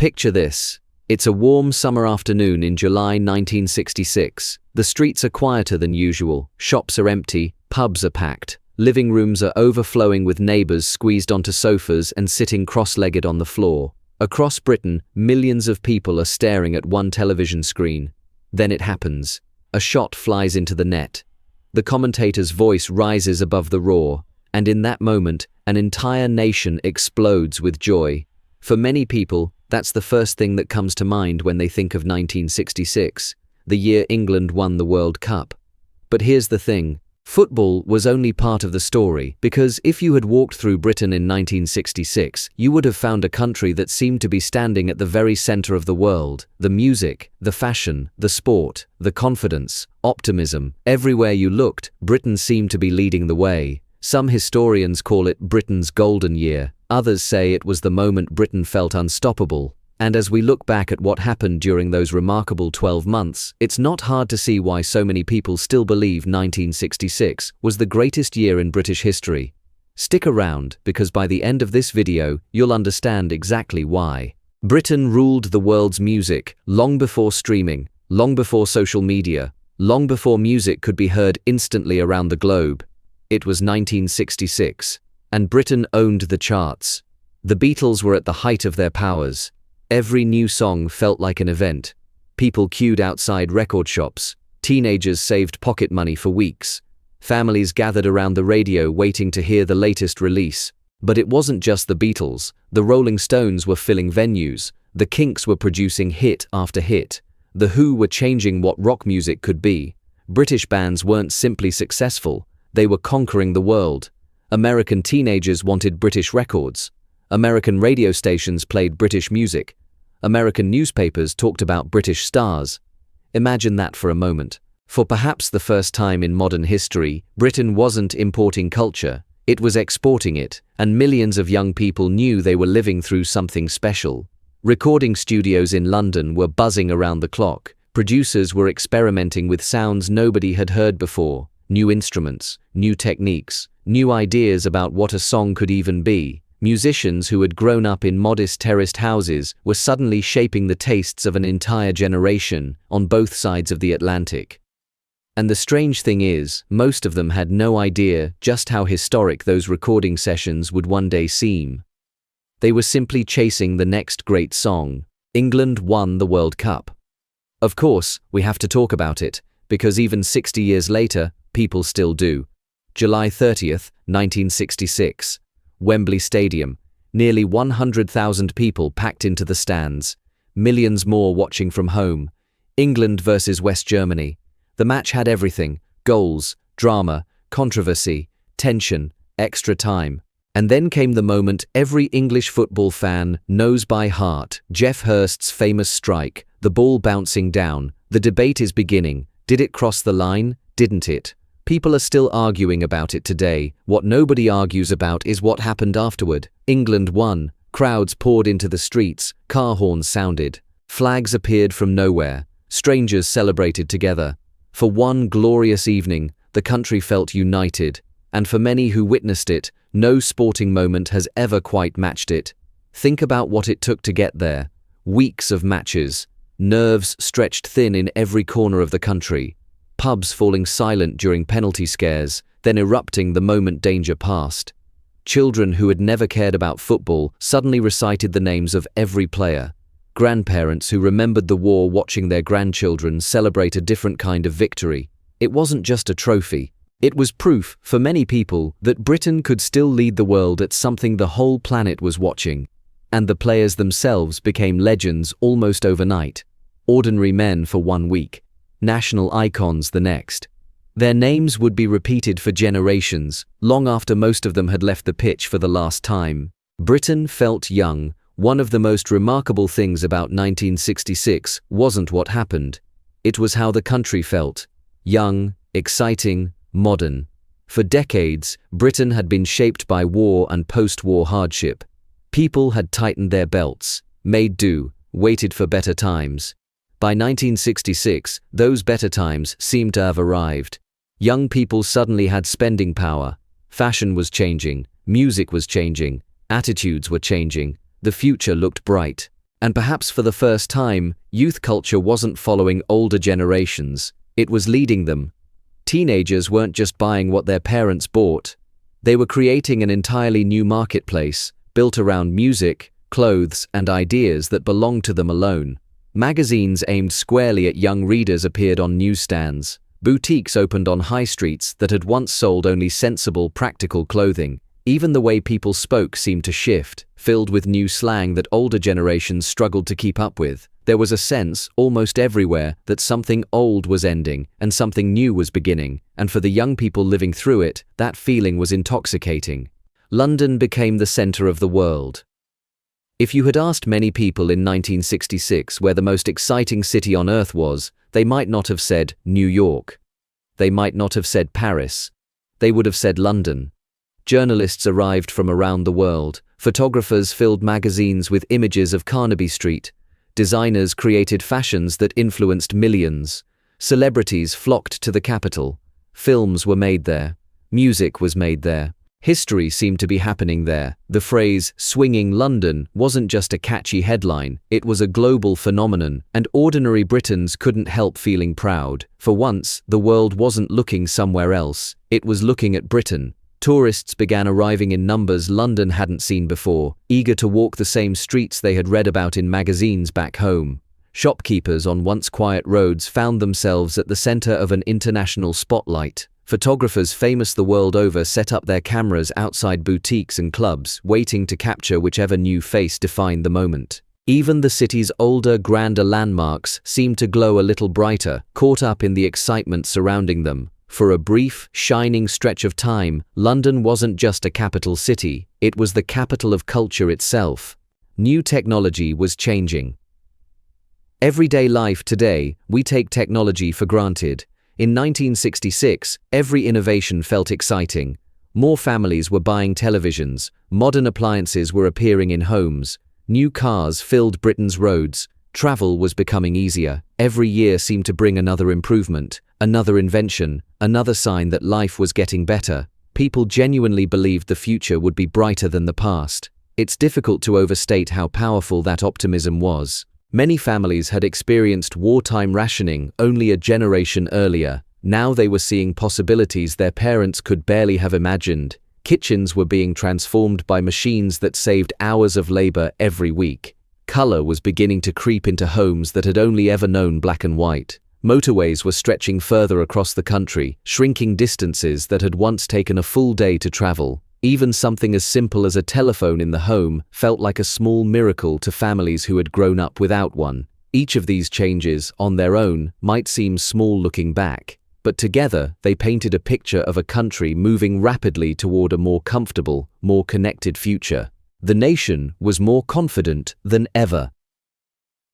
Picture this. It's a warm summer afternoon in July 1966. The streets are quieter than usual, shops are empty, pubs are packed, living rooms are overflowing with neighbors squeezed onto sofas and sitting cross-legged on the floor. Across Britain, millions of people are staring at one television screen. Then it happens. A shot flies into the net. The commentator's voice rises above the roar, and in that moment, an entire nation explodes with joy. For many people, that's the first thing that comes to mind when they think of 1966, the year England won the World Cup. But here's the thing. Football was only part of the story, because if you had walked through Britain in 1966, you would have found a country that seemed to be standing at the very center of the world. The music, the fashion, the sport, the confidence, optimism. Everywhere you looked, Britain seemed to be leading the way. Some historians call it Britain's golden year. Others say it was the moment Britain felt unstoppable. And as we look back at what happened during those remarkable 12 months, it's not hard to see why so many people still believe 1966 was the greatest year in British history. Stick around, because by the end of this video, you'll understand exactly why. Britain ruled the world's music long before streaming, long before social media, long before music could be heard instantly around the globe. It was 1966, and Britain owned the charts. The Beatles were at the height of their powers. Every new song felt like an event. People queued outside record shops. Teenagers saved pocket money for weeks. Families gathered around the radio waiting to hear the latest release. But it wasn't just the Beatles. The Rolling Stones were filling venues. The Kinks were producing hit after hit. The Who were changing what rock music could be. British bands weren't simply successful. They were conquering the world. American teenagers wanted British records. American radio stations played British music. American newspapers talked about British stars. Imagine that for a moment. For perhaps the first time in modern history, Britain wasn't importing culture, it was exporting it, and millions of young people knew they were living through something special. Recording studios in London were buzzing around the clock. Producers were experimenting with sounds nobody had heard before. New instruments, new techniques, new ideas about what a song could even be. Musicians who had grown up in modest terraced houses were suddenly shaping the tastes of an entire generation on both sides of the Atlantic. And the strange thing is, most of them had no idea just how historic those recording sessions would one day seem. They were simply chasing the next great song. England won the World Cup. Of course, we have to talk about it, because even 60 years later, people still do. July 30th, 1966. Wembley Stadium. Nearly 100,000 people packed into the stands. Millions more watching from home. England versus West Germany. The match had everything: goals, drama, controversy, tension, extra time. And then came the moment every English football fan knows by heart: Geoff Hurst's famous strike, the ball bouncing down. The debate is beginning. Did it cross the line? Didn't it? People are still arguing about it today. What nobody argues about is what happened afterward. England won. Crowds poured into the streets. Car horns sounded. Flags appeared from nowhere. Strangers celebrated together. For one glorious evening, the country felt united. And for many who witnessed it, no sporting moment has ever quite matched it. Think about what it took to get there. Weeks of matches. Nerves stretched thin in every corner of the country. Pubs falling silent during penalty scares, then erupting the moment danger passed. Children who had never cared about football suddenly recited the names of every player. Grandparents who remembered the war watching their grandchildren celebrate a different kind of victory. It wasn't just a trophy. It was proof, for many people, that Britain could still lead the world at something the whole planet was watching. And the players themselves became legends almost overnight. Ordinary men for 1 week. National icons the next. Their names would be repeated for generations, long after most of them had left the pitch for the last time. Britain felt young. One of the most remarkable things about 1966 wasn't what happened. It was how the country felt. Young, exciting, modern. For decades, Britain had been shaped by war and post-war hardship. People had tightened their belts, made do, waited for better times. By 1966, those better times seemed to have arrived. Young people suddenly had spending power. Fashion was changing, music was changing, attitudes were changing. The future looked bright. And perhaps for the first time, youth culture wasn't following older generations, it was leading them. Teenagers weren't just buying what their parents bought. They were creating an entirely new marketplace, built around music, clothes, and ideas that belonged to them alone. Magazines aimed squarely at young readers appeared on newsstands. Boutiques opened on high streets that had once sold only sensible, practical clothing. Even the way people spoke seemed to shift, filled with new slang that older generations struggled to keep up with. There was a sense, almost everywhere, that something old was ending and something new was beginning, and for the young people living through it, that feeling was intoxicating. London became the center of the world. If you had asked many people in 1966 where the most exciting city on earth was, they might not have said New York. They might not have said Paris. They would have said London. Journalists arrived from around the world. Photographers filled magazines with images of Carnaby Street. Designers created fashions that influenced millions. Celebrities flocked to the capital. Films were made there. Music was made there. History seemed to be happening there. The phrase, "swinging London," wasn't just a catchy headline, it was a global phenomenon, and ordinary Britons couldn't help feeling proud. For once, the world wasn't looking somewhere else, it was looking at Britain. Tourists began arriving in numbers London hadn't seen before, eager to walk the same streets they had read about in magazines back home. Shopkeepers on once quiet roads found themselves at the center of an international spotlight. Photographers famous the world over set up their cameras outside boutiques and clubs, waiting to capture whichever new face defined the moment. Even the city's older, grander landmarks seemed to glow a little brighter, caught up in the excitement surrounding them. For a brief, shining stretch of time, London wasn't just a capital city, it was the capital of culture itself. New technology was changing. Everyday life today, we take technology for granted. In 1966, every innovation felt exciting. More families were buying televisions, modern appliances were appearing in homes, new cars filled Britain's roads, travel was becoming easier. Every year seemed to bring another improvement, another invention, another sign that life was getting better. People genuinely believed the future would be brighter than the past. It's difficult to overstate how powerful that optimism was. Many families had experienced wartime rationing only a generation earlier. Now they were seeing possibilities their parents could barely have imagined. Kitchens were being transformed by machines that saved hours of labor every week. Color was beginning to creep into homes that had only ever known black and white. Motorways were stretching further across the country, shrinking distances that had once taken a full day to travel. Even something as simple as a telephone in the home felt like a small miracle to families who had grown up without one. Each of these changes, on their own, might seem small looking back, but together they painted a picture of a country moving rapidly toward a more comfortable, more connected future. The nation was more confident than ever.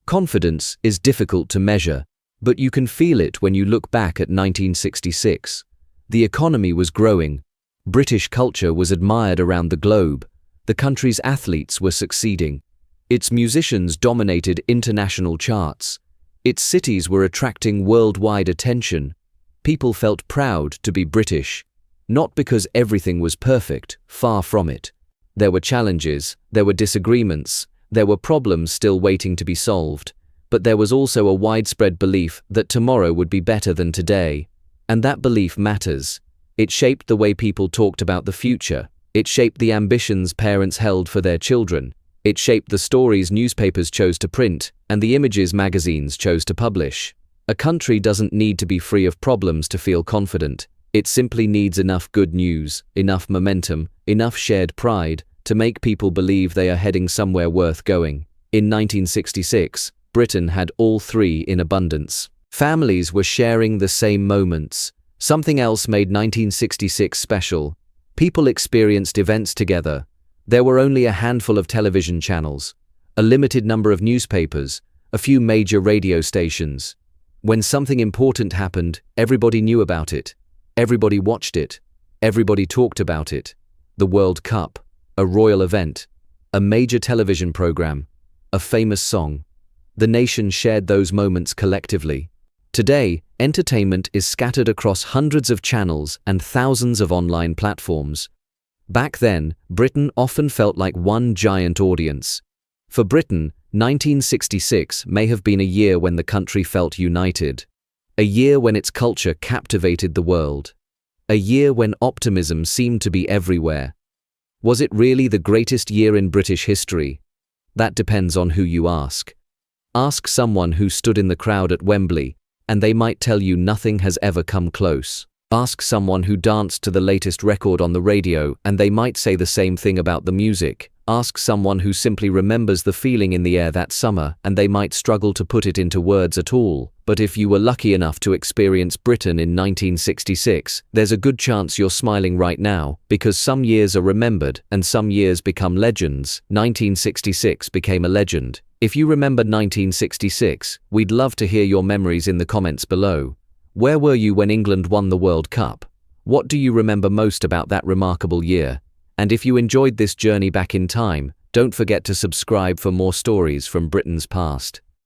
Confidence is difficult to measure, but you can feel it when you look back at 1966. The economy was growing. British culture was admired around the globe. The country's athletes were succeeding. Its musicians dominated international charts. Its cities were attracting worldwide attention. People felt proud to be British. Not because everything was perfect, far from it. There were challenges, there were disagreements, there were problems still waiting to be solved. But there was also a widespread belief that tomorrow would be better than today. And that belief matters. It shaped the way people talked about the future. It shaped the ambitions parents held for their children. It shaped the stories newspapers chose to print and the images magazines chose to publish. A country doesn't need to be free of problems to feel confident. It simply needs enough good news, enough momentum, enough shared pride to make people believe they are heading somewhere worth going. In 1966, Britain had all three in abundance. Families were sharing the same moments. Something else made 1966 special. People experienced events together. There were only a handful of television channels, a limited number of newspapers, a few major radio stations. When something important happened, everybody knew about it. Everybody watched it. Everybody talked about it. The World Cup, a royal event, a major television program, a famous song. The nation shared those moments collectively. Today, entertainment is scattered across hundreds of channels and thousands of online platforms. Back then, Britain often felt like one giant audience. For Britain, 1966 may have been a year when the country felt united. A year when its culture captivated the world. A year when optimism seemed to be everywhere. Was it really the greatest year in British history? That depends on who you ask. Ask someone who stood in the crowd at Wembley, and they might tell you nothing has ever come close. Ask someone who danced to the latest record on the radio, and they might say the same thing about the music. Ask someone who simply remembers the feeling in the air that summer, and they might struggle to put it into words at all. But if you were lucky enough to experience Britain in 1966, there's a good chance you're smiling right now, because some years are remembered and some years become legends. 1966 became a legend. If you remember 1966, we'd love to hear your memories in the comments below. Where were you when England won the World Cup? What do you remember most about that remarkable year? And if you enjoyed this journey back in time, don't forget to subscribe for more stories from Britain's past.